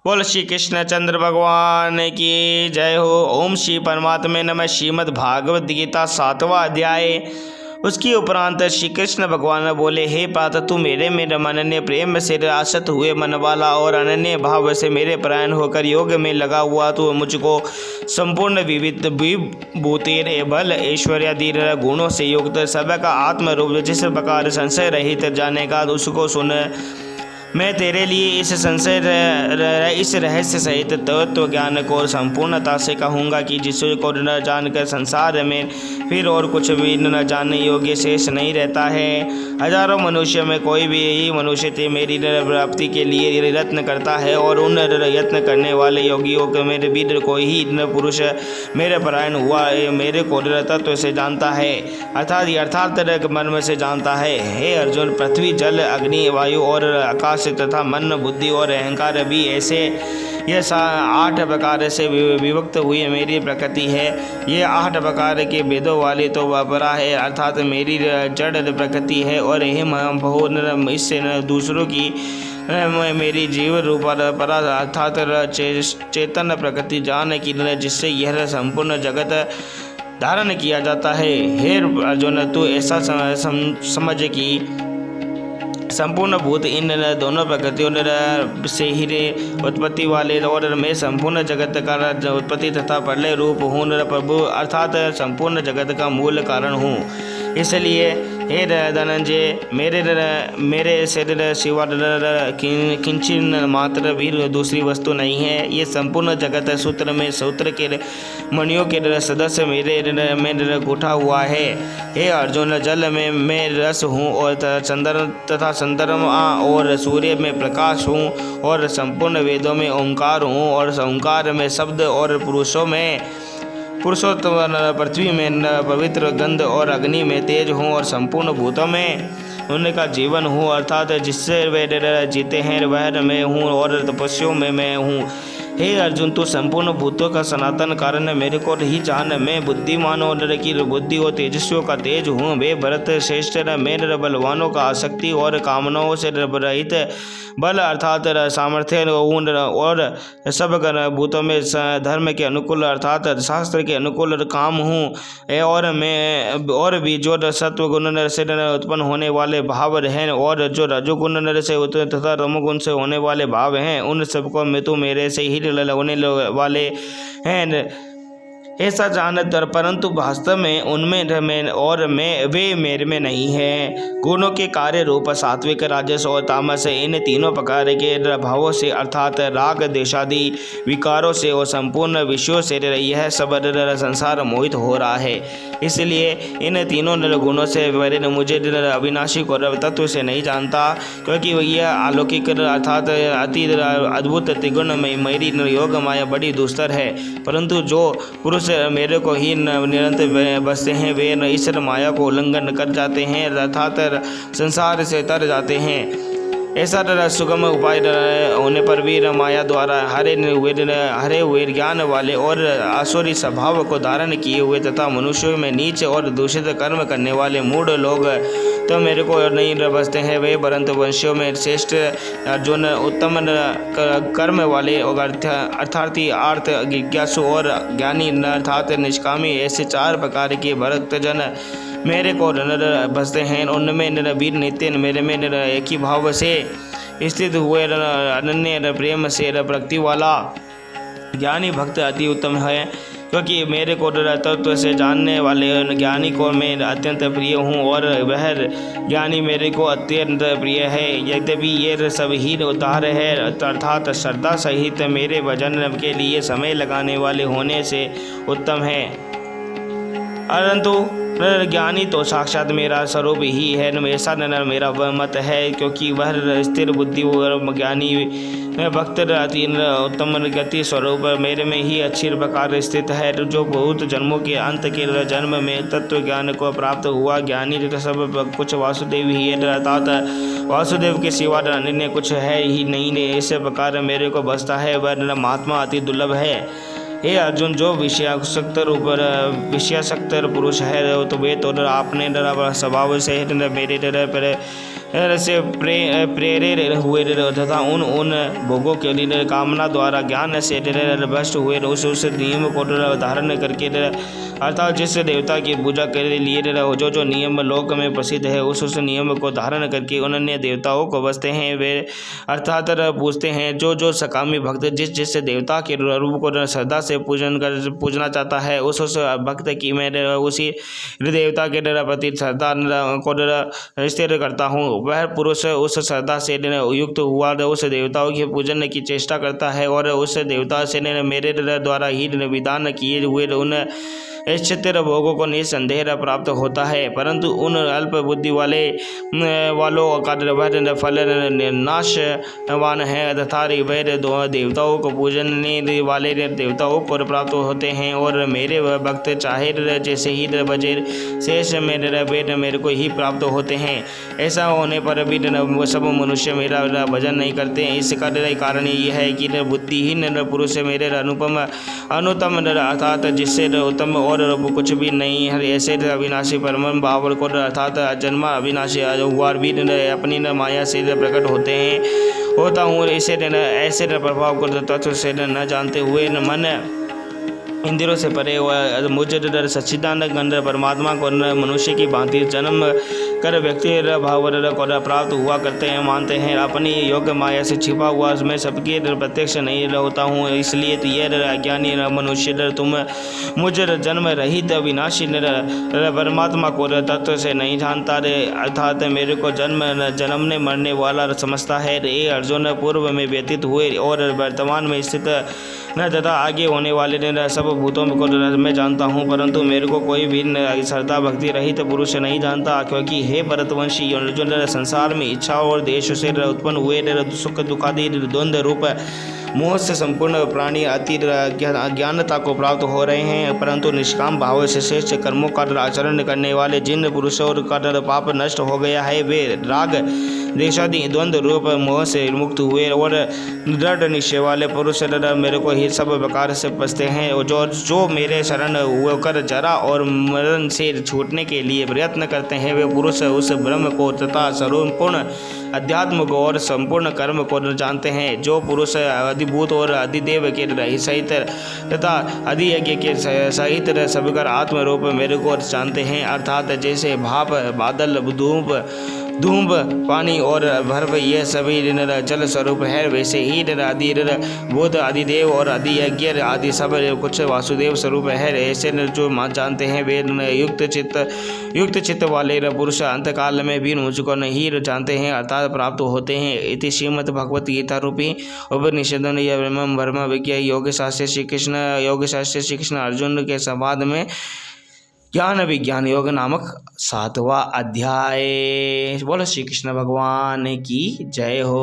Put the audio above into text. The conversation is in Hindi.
बोल श्री कृष्ण चंद्र भगवान की जय हो। ओम श्री परमात्मा नमः। श्रीमद् भागवत गीता 7वां अध्याय। उसकी उपरांत श्री कृष्ण भगवान बोले, हे पार्थ, तू मेरे में अनन्य प्रेम से आसक्त हुए मन वाला और अनन्य भाव से मेरे परायण होकर योग में लगा हुआ तू मुझको संपूर्ण विभूतिर बल ऐश्वर्यादि गुणों से युक्त सबका आत्म रूप जिस प्रकार संशय रहित जाने का उसको सुन। मैं तेरे लिए इस रहस्य सहित तत्व ज्ञान को संपूर्णता से कहूँगा कि जिसको न जानकर संसार में फिर और कुछ भी न जानने योग्य शेष नहीं रहता है। हजारों मनुष्य में कोई भी यही मनुष्य मेरी प्राप्ति के लिए यत्न करता है और उन यत्न करने वाले योगियों के मेरे वीर को ही न पुरुष मेरे परायण हुआ मेरे को तत्व से जानता है, अर्थात मर्म से जानता है। हे अर्जुन, पृथ्वी जल अग्नि वायु और आकाश तथा मन बुद्धि और अहंकार भी ऐसे ये 8 प्रकार से विभक्त हुई मेरी प्रकृति है। ये 8 प्रकार के भेदों वाली तो अपरा है, अर्थात मेरी जड़ प्रकृति है और बहु इससे दूसरों की मेरी जीव रूप परा अर्थात चेतन प्रकृति जान की जिससे यह संपूर्ण जगत धारण किया जाता है। हे अर्जुन, तू ऐसा समझ कि संपूर्ण भूत इन दोनों प्रकृतियों से ही उत्पत्ति वाले और मैं संपूर्ण जगत का उत्पत्ति तथा प्रलय रूप हूँ प्रभु, अर्थात संपूर्ण जगत का मूल कारण हूँ। इसलिए हे धनंजय, मेरे शरीर सिवा किंचन मात्र भी दूसरी वस्तु नहीं है। ये संपूर्ण जगत सूत्र के मणियों के सदस्य मेरे में गुठा हुआ है। हे अर्जुन, जल में मैं रस हूँ और चंद्रमा और सूर्य में प्रकाश हूँ और संपूर्ण वेदों में ओंकार हूँ और ओंकार में शब्द और पुरुषोत्तम पृथ्वी में पवित्र गंध और अग्नि में तेज हूँ और संपूर्ण भूतों में उनका जीवन हूँ, अर्थात जिससे वे जीते हैं वह मैं हूँ और तपस्वियों में मैं हूँ। हे अर्जुन, तू संपूर्ण भूतों का सनातन कारण मेरे को ही जान। मैं बुद्धिमानों की बुद्धि और तेजस्वियों का तेज हूँ। वे भरत श्रेष्ठ मेरे बलवानों का आसक्ति और कामनाओं से रहित बल अर्थात सामर्थ्य और सब भूतों में धर्म के अनुकूल अर्थात शास्त्र के अनुकूल काम हूँ। और भी जो सत्व गुण से उत्पन्न होने वाले भाव हैं और जो रजोगुण से तथा तमोगुण से होने वाले भाव हैं उन सबको मैं तू मेरे से ही होने वाले हैं ऐसा जानत, परंतु वास्तव में उनमें और वे मेरे में नहीं है। गुणों के कार्य रूप सात्विक राजस और तामस इन तीनों प्रकार के भावों से अर्थात राग देशादि विकारों से और संपूर्ण विषयों से यह सब संसार मोहित हो रहा है। इसलिए इन तीनों गुणों से मुझे अविनाशी को तत्व से नहीं जानता, क्योंकि यह अलौकिक अर्थात अति अद्भुत त्रिगुण मेरी योग माया बड़ी दुस्तर है। परंतु जो पुरुष मेरे को ही निरंतर बसते हैं वे ईश्वर माया को उल्लंघन कर जाते हैं अर्थात संसार से तर जाते हैं। ऐसा सुगम उपाय होने पर भी माया द्वारा हरे हुए ज्ञान वाले और आसुरी स्वभाव को धारण किए हुए तथा मनुष्यों में नीच और दूषित कर्म करने वाले मूढ़ लोग तो मेरे को नहीं बसते हैं। वे परंतु वंशियों में श्रेष्ठ अर्जुन उत्तम कर्म वाले और अर्थार्थी आर्थ जिज्ञासु और ज्ञानी अर्थात निष्कामी ऐसे 4 प्रकार के भक्तजन मेरे को बसते हैं। उनमें वीर नित्य मेरे में एक ही भाव से स्थित हुए अनन्य प्रेम से प्रकृति वाला ज्ञानी भक्त अति उत्तम है, क्योंकि मेरे को तत्व से जानने वाले ज्ञानी को मैं अत्यंत प्रिय हूँ और वह ज्ञानी मेरे को अत्यंत प्रिय है। यद्यपि ये सब ही उदार है अर्थात श्रद्धा सहित मेरे भजन के लिए समय लगाने वाले होने से उत्तम है, परंतु ज्ञानी तो साक्षात मेरा स्वरूप ही है। ऐसा मेरा मत है, क्योंकि वह स्थिर बुद्धि और ज्ञानी भक्त अति उत्तम गति स्वरूप मेरे में ही अच्छी प्रकार स्थित है, जो बहुत जन्मों के अंत के जन्म में तत्व ज्ञान को प्राप्त हुआ ज्ञानी तो सब कुछ वासुदेव ही है, अर्थात वासुदेव के सिवा अन्य कुछ है ही नहीं। ऐसे प्रकार मेरे को बसता है वह महात्मा अति दुर्लभ है। हे अर्जुन, जो विषयासक्त पुरुष है तो वे तो अपने स्वभाव से मेरे से प्रेरित हुए तथा उन भोगों के लिए कामना द्वारा ज्ञान से भ्रष्ट हुए उस नियम को धारण करके अर्थात जिस देवता की पूजा के लिए जो नियम लोक में प्रसिद्ध है उस नियम को धारण करके उन्होंने देवताओं को बसते हैं वे अर्थात पूछते हैं जो सकामी भक्त जिस देवता के रूप को श्रद्धा से पूजना चाहता है उस भक्त की मैं उसी देवता के प्रति श्रद्धा को स्थिर करता हूँ। वह पुरुष उस श्रद्धा से युक्त हुआ उस देवताओं के पूजन की चेष्टा करता है और उस देवता से मेरे द्वारा ही विधान किए हुए उन इच्छित भोगों को निसंदेह प्राप्त होता है, परंतु उन अल्प बुद्धि वालों का वह फल नाशवान है तथा वे देवताओं को पूजने वाले देवताओं को प्राप्त होते हैं और मेरे वह भक्त चाहे जैसे ही बजे शेष मेरे को ही प्राप्त होते हैं। ऐसा होने पर भी सब मनुष्य मेरा भजन नहीं करते। इसका कारण यह है कि बुद्धिहीन पुरुष मेरे अनुतम अर्थात जिससे उत्तम और कुछ भी नहीं है ऐसे अविनाशी परम भाव को अर्थात जन्मा अविनाशी हुआ भी अपनी माया से प्रकट होता हूँ। ऐसे प्रभाव को तत्व से न जानते हुए मन इंद्रियों से परे हुआ मुझे सच्चिदानंद गंध परमात्मा को मनुष्य की भांति जन्म कर व्यक्ति भाव को प्राप्त हुआ करते हैं मानते हैं। अपनी योग माया से छिपा हुआ मैं सबके प्रत्यक्ष नहीं होता हूँ, इसलिए तो यह अज्ञानी मनुष्य तुम मुझ जन्म रहित विनाशी परमात्मा को तत्व से नहीं जानता अर्थात मेरे को जन्मने मरने वाला समझता है। ये अर्जुन पूर्व में व्यतीत हुए और वर्तमान में स्थित न तथा आगे होने वाले सब भूतों को मैं जानता हूँ, परंतु मेरे को कोई भी श्रद्धा भक्ति रहित पुरुष नहीं जानता। क्योंकि हे भरतवंशी अर्जुन, संसार में इच्छा और देश से उत्पन्न हुए सुख दुखादि द्वंद्व रूप मोह से संपूर्ण प्राणी अति अज्ञानता को प्राप्त हो रहे हैं, परंतु निष्काम भाव से श्रेष्ठ कर्मों का आचरण करने वाले जिन पुरुषों का पाप नष्ट हो गया है वे राग देशादि द्वंद्व रूप मोह से मुक्त हुए और दृढ़ निश्चय वाले पुरुष मेरे को ही सब प्रकार से बसते हैं। जो मेरे शरण होकर जरा और मरण से छूटने के लिए प्रयत्न करते हैं वे पुरुष उस ब्रह्म को तथा संपूर्ण अध्यात्म को और संपूर्ण कर्म को जानते हैं। जो पुरुष अधिभूत और अधिदेव के सहित तथा अधियज्ञ के सहित सभी आत्म रूप मेरे को जानते हैं, अर्थात जैसे भाप बादल धूप पानी और बर्फ ये सभी जल स्वरूप है, वैसे ही आदि भूत अधिदेव और अधियज्ञ आदि सब कुछ वासुदेव स्वरूप है। ऐसे जो जानते हैं वे युक्त चित्त वाले पुरुष अंतकाल में भी मुझको नहीं जानते हैं अर्थात प्राप्त होते हैं। इति श्रीमद् भगवत गीता रूपी उपनिषद ब्रह्म विज्ञा योग शास्त्र श्री कृष्ण अर्जुन के संवाद में ज्ञान विज्ञान योग नामक 7वां अध्याय। बोलो श्री कृष्ण भगवान की जय हो।